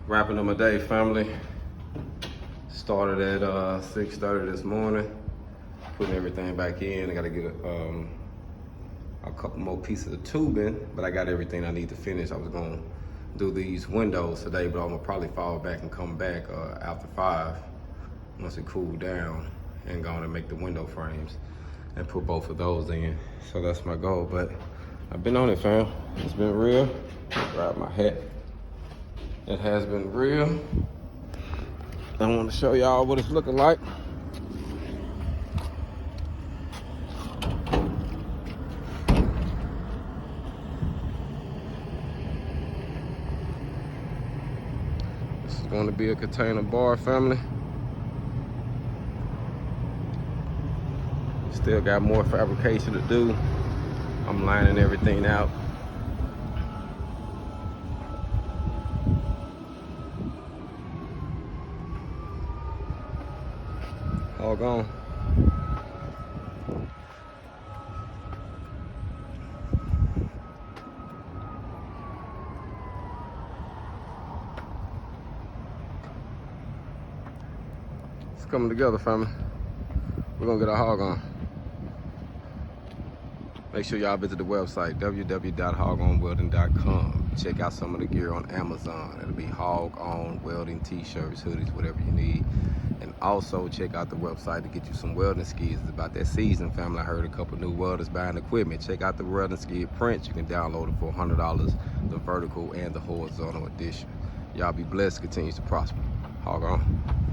Wrapping up my day, family. Started at 6:30 this morning, putting everything back in. I gotta get a couple more pieces of tubing, but I got everything I need to finish. I was gonna do these windows today, but I'm gonna probably fall back and come back after 5 once it cooled down, and go on and make the window frames and put both of those in. So that's my goal, but I've been on it, fam. It's been real. Grab my hat. It has been real. I want to show y'all what it's looking like. This is going to be a container bar, family. Still got more fabrication to do. I'm lining everything out. All gone. It's coming together, family. We're gonna get our hog on. Make sure y'all visit the website, www.hogonwelding.com. Check out some of the gear on Amazon. It'll be Hog On Welding t-shirts, hoodies, whatever you need. And also check out the website to get you some welding skis. It's about that season, family. I heard a couple new welders buying equipment. Check out the welding ski prints. You can download it for $100, the vertical and the horizontal edition. Y'all be blessed, continues to prosper. Hog on.